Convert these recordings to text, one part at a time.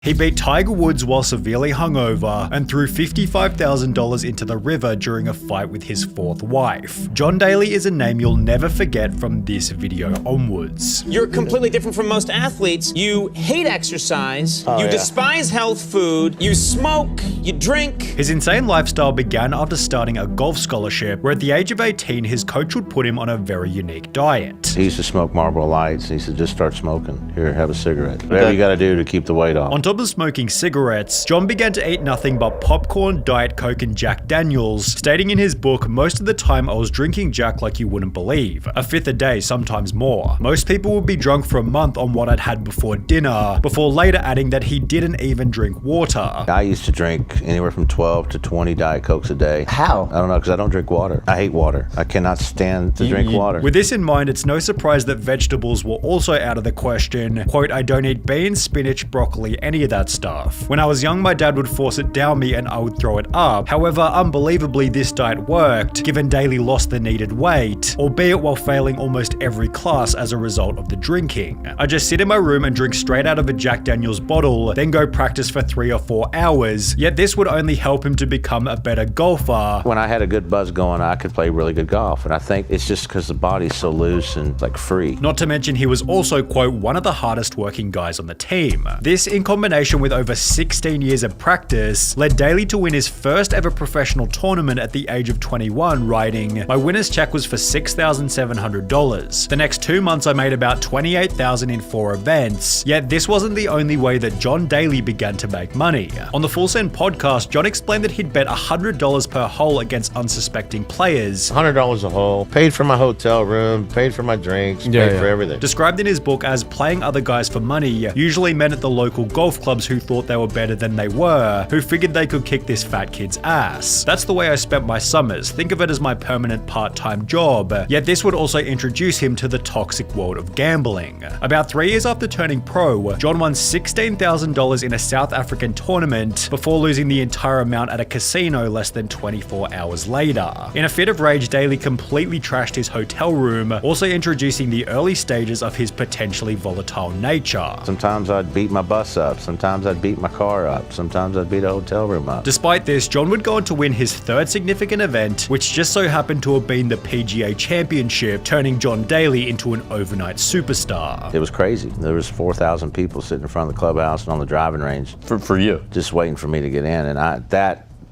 He beat Tiger Woods while severely hungover and threw $55,000 into the river during a fight with his fourth wife. John Daly is a name you'll never forget from this video onwards. You're completely different from most athletes. You hate exercise, despise health food, you smoke, you drink. His insane lifestyle began after starting a golf scholarship where at the age of 18 his coach would put him on a very unique diet. He used to smoke Marlboro Lights. He said, just start smoking. Here, have a cigarette. Whatever you gotta do to keep the weight off. On top of smoking cigarettes, John began to eat nothing but popcorn, Diet Coke, and Jack Daniels, stating in his book, "Most of the time I was drinking Jack like you wouldn't believe. A fifth a day, sometimes more. Most people would be drunk for a month on what I'd had before dinner," before later adding that he didn't even drink water. I used to drink anywhere from 12 to 20 Diet Cokes a day. How? I don't know, because I don't drink water. I hate water. I cannot stand to drink water. With this in mind, it's no surprise that vegetables were also out of the question. Quote, "I don't eat beans, spinach, broccoli, any of that stuff. When I was young, my dad would force it down me and I would throw it up. However, unbelievably, this diet worked, given Daly lost the needed weight, albeit while failing almost every class as a result of the drinking. I just sit in my room and drink straight out of a Jack Daniels bottle, then go practice for 3 or 4 hours, yet this would only help him to become a better golfer." When I had a good buzz going, I could play really good golf, and I think it's just because the body's so loose and like free. Not to mention he was also, quote, "one of the hardest working guys on the team." This, in combination with over 16 years of practice, led Daly to win his first ever professional tournament at the age of 21, writing, "My winner's check was for $6,700. The next 2 months I made about $28,000 in 4 events, yet this wasn't the only way that John Daly began to make money." On the Full Send podcast, John explained that he'd bet $100 per hole against unsuspecting players. $100 a hole, paid for my hotel room, paid for my drinks, paid for everything. Described in his book as playing other guys for money, usually men at the local golf clubs who thought they were better than they were, who figured they could kick this fat kid's ass. "That's the way I spent my summers. Think of it as my permanent part-time job." Yet this would also introduce him to the toxic world of gambling. About 3 years after turning pro, John won $16,000 in a South African tournament before losing the entire amount at a casino less than 24 hours later. In a fit of rage, Daly completely trashed his hotel room, also introducing the early stages of his potentially volatile nature. Sometimes I'd beat my bus up, sometimes I'd beat my car up, sometimes I'd beat a hotel room up. Despite this, John would go on to win his third significant event, which just so happened to have been the PGA Championship, turning John Daly into an overnight superstar. It was crazy. There was 4,000 people sitting in front of the clubhouse and on the driving range. For you? Just waiting for me to get in, and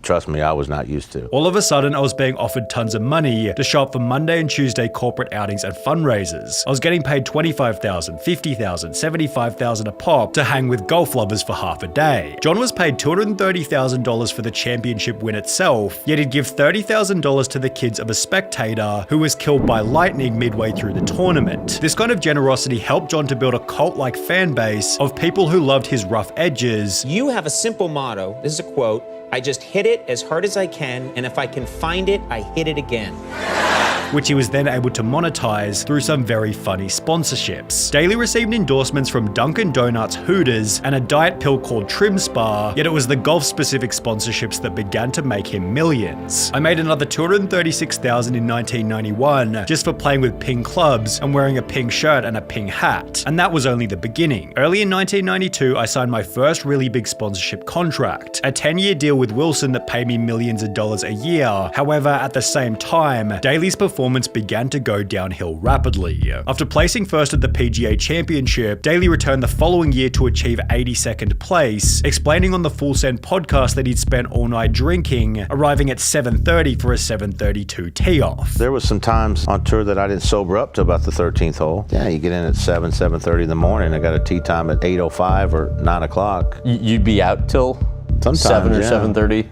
trust me, I was not used to. All of a sudden, I was being offered tons of money to show up for Monday and Tuesday corporate outings and fundraisers. I was getting paid $25,000, $50,000, $75,000 a pop to hang with golf lovers for half a day. John was paid $230,000 for the championship win itself, yet he'd give $30,000 to the kids of a spectator who was killed by lightning midway through the tournament. This kind of generosity helped John to build a cult-like fan base of people who loved his rough edges. You have a simple motto. This is a quote. I just hit it as hard as I can, and if I can find it, I hit it again. Which he was then able to monetize through some very funny sponsorships. Daly received endorsements from Dunkin' Donuts, Hooters, and a diet pill called Trim Spa, yet it was the golf-specific sponsorships that began to make him millions. I made another $236,000 in 1991 just for playing with ping clubs and wearing a ping shirt and a ping hat, and that was only the beginning. Early in 1992, I signed my first really big sponsorship contract, a 10-year deal with Wilson that paid me millions of dollars a year. However, at the same time, Daly's performance began to go downhill rapidly. After placing first at the PGA Championship, Daly returned the following year to achieve 82nd place, explaining on the Full Send podcast that he'd spent all night drinking, arriving at 7:30 for a 7:32 tee-off. There was some times on tour that I didn't sober up to about the 13th hole. Yeah, you get in at 7:30 in the morning. I got a tee time at 8:05 or 9 o'clock. You'd be out till? Sometimes, 7 or 7:30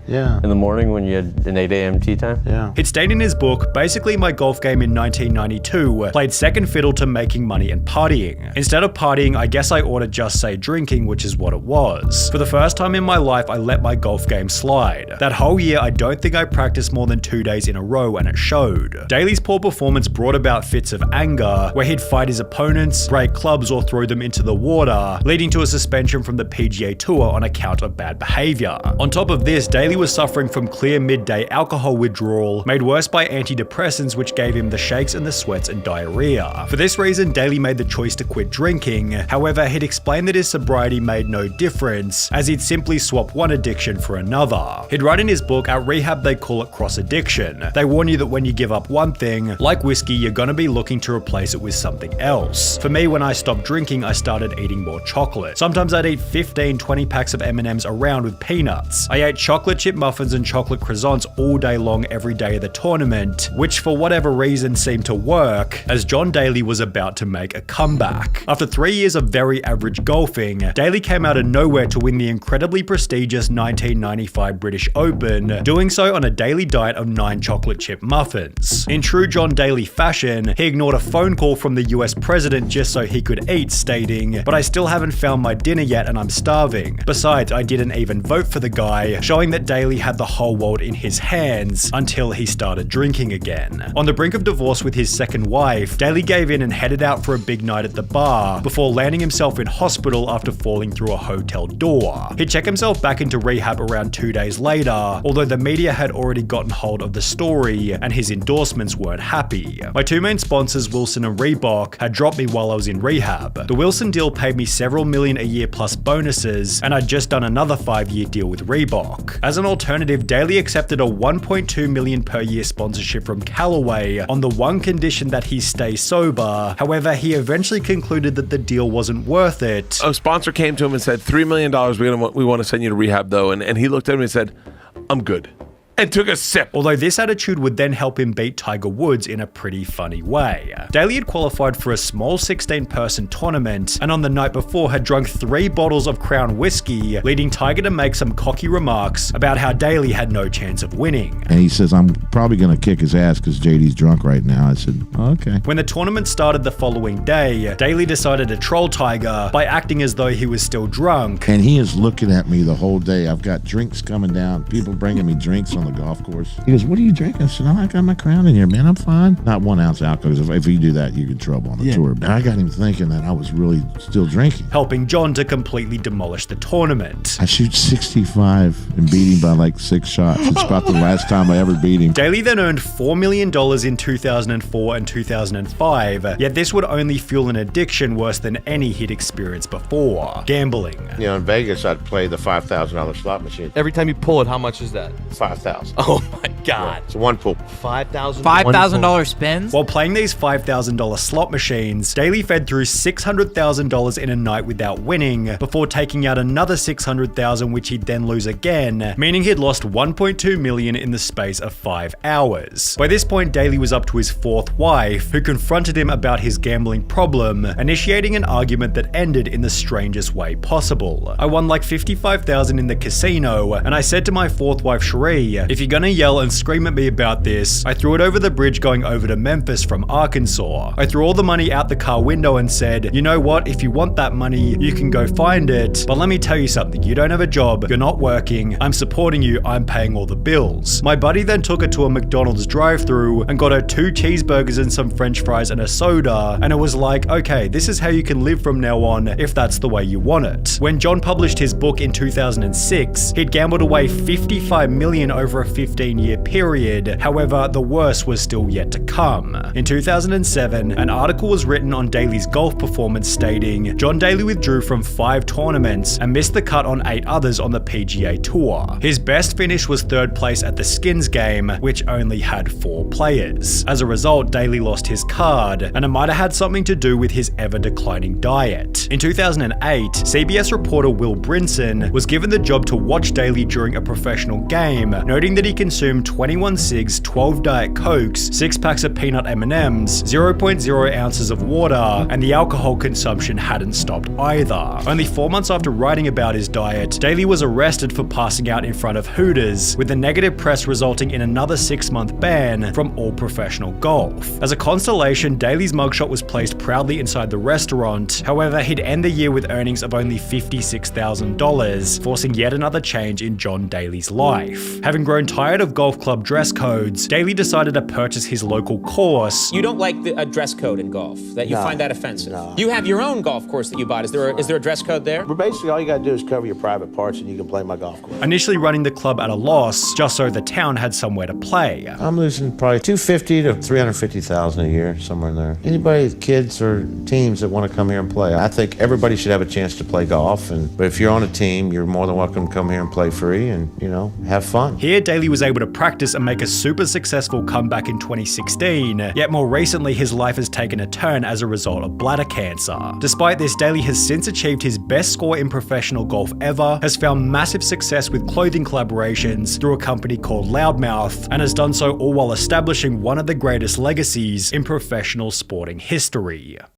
in the morning when you had an 8 a.m. tee time? Yeah. He'd stated in his book, basically my golf game in 1992 played second fiddle to making money and partying. Instead of partying, I guess I ought to just say drinking, which is what it was. For the first time in my life, I let my golf game slide. That whole year, I don't think I practiced more than 2 days in a row, and it showed. Daly's poor performance brought about fits of anger, where he'd fight his opponents, break clubs, or throw them into the water, leading to a suspension from the PGA Tour on account of bad behavior. behavior. On top of this, Daly was suffering from clear midday alcohol withdrawal, made worse by antidepressants which gave him the shakes and the sweats and diarrhea. For this reason, Daly made the choice to quit drinking. However, he'd explained that his sobriety made no difference, as he'd simply swap one addiction for another. He'd write in his book, at rehab they call it cross-addiction. They warn you that when you give up one thing, like whiskey, you're gonna be looking to replace it with something else. For me, when I stopped drinking, I started eating more chocolate. Sometimes I'd eat 15, 20 packs of M&Ms around with peanuts. I ate chocolate chip muffins and chocolate croissants all day long every day of the tournament, which for whatever reason seemed to work, as John Daly was about to make a comeback. After 3 years of very average golfing, Daly came out of nowhere to win the incredibly prestigious 1995 British Open, doing so on a daily diet of 9 chocolate chip muffins. In true John Daly fashion, he ignored a phone call from the US president just so he could eat, stating, "But I still haven't found my dinner yet and I'm starving. Besides, I didn't even vote for the guy," showing that Daly had the whole world in his hands until he started drinking again. On the brink of divorce with his second wife, Daly gave in and headed out for a big night at the bar before landing himself in hospital after falling through a hotel door. He'd check himself back into rehab around 2 days later, although the media had already gotten hold of the story and his endorsements weren't happy. My two main sponsors, Wilson and Reebok, had dropped me while I was in rehab. The Wilson deal paid me several million a year plus bonuses, and I'd just done another 5-year deal with Reebok. As an alternative, Daly accepted a $1.2 million per year sponsorship from Callaway on the one condition that he stay sober. However, he eventually concluded that the deal wasn't worth it. A sponsor came to him and said, $3 million, we want to send you to rehab though. And he looked at him and said, "I'm good." And took a sip. Although this attitude would then help him beat Tiger Woods in a pretty funny way. Daly had qualified for a small 16-person tournament, and on the night before had drunk 3 bottles of Crown whiskey, leading Tiger to make some cocky remarks about how Daly had no chance of winning. And he says, "I'm probably going to kick his ass because JD's drunk right now." I said, "Oh, okay." When the tournament started the following day, Daly decided to troll Tiger by acting as though he was still drunk. And he is looking at me the whole day. I've got drinks coming down, people bringing me drinks on the golf course. He goes, "What are you drinking?" I said, "Oh, I got my Crown in here, man. I'm fine." Not 1 ounce alcohol, because if you do that, you get in trouble on the tour. And I got him thinking that I was really still drinking. Helping John to completely demolish the tournament. I shoot 65 and beat him by like 6 shots. It's about the last time I ever beat him. Daly then earned $4 million in 2004 and 2005, yet this would only fuel an addiction worse than any he'd experienced before: gambling. You know, in Vegas, I'd play the $5,000 slot machine. Every time you pull it, how much is that? $5,000. Oh my God. It's one pool. $5,000 spins? While playing these $5,000 slot machines, Daly fed through $600,000 in a night without winning, before taking out another $600,000 which he'd then lose again, meaning he'd lost $1.2 million in the space of 5 hours. By this point, Daly was up to his 4th wife, who confronted him about his gambling problem, initiating an argument that ended in the strangest way possible. I won like $55,000 in the casino, and I said to my 4th wife, Cherie, "If you're gonna yell and scream at me about this," I threw it over the bridge going over to Memphis from Arkansas. I threw all the money out the car window and said, "You know what, if you want that money, you can go find it, but let me tell you something, you don't have a job, you're not working, I'm supporting you, I'm paying all the bills." My buddy then took her to a McDonald's drive-thru and got her 2 cheeseburgers and some french fries and a soda, and it was like, okay, this is how you can live from now on if that's the way you want it. When John published his book in 2006, he'd gambled away $55 million over a 15-year period. However, the worst was still yet to come. In 2007, an article was written on Daly's golf performance stating, John Daly withdrew from 5 tournaments and missed the cut on 8 others on the PGA Tour. His best finish was 3rd place at the Skins game, which only had 4 players. As a result, Daly lost his card, and it might have had something to do with his ever-declining diet. In 2008, CBS reporter Will Brinson was given the job to watch Daly during a professional game, noting that he consumed 21 cigs, 12 Diet Cokes, 6 packs of peanut M&Ms, 0.0 ounces of water, and the alcohol consumption hadn't stopped either. Only 4 months after writing about his diet, Daly was arrested for passing out in front of Hooters, with the negative press resulting in another 6-month ban from all professional golf. As a consolation, Daly's mugshot was placed proudly inside the restaurant. However, he'd end the year with earnings of only $56,000, forcing yet another change in John Daly's life. Having grown tired of golf golf club dress codes, Daly decided to purchase his local course. You don't like a dress code in golf, that you find that offensive? No. You have your own golf course that you bought. Is there a dress code there? But basically, all you got to do is cover your private parts and you can play my golf course. Initially running the club at a loss, just so the town had somewhere to play. I'm losing probably $250,000 to $350,000 a year, somewhere in there. Anybody, kids or teams that want to come here and play, I think everybody should have a chance to play golf. But if you're on a team, you're more than welcome to come here and play free and, have fun. Here, Daly was able to practice and make a super successful comeback in 2016, yet more recently his life has taken a turn as a result of bladder cancer. Despite this, Daly has since achieved his best score in professional golf ever, has found massive success with clothing collaborations through a company called Loudmouth, and has done so all while establishing one of the greatest legacies in professional sporting history.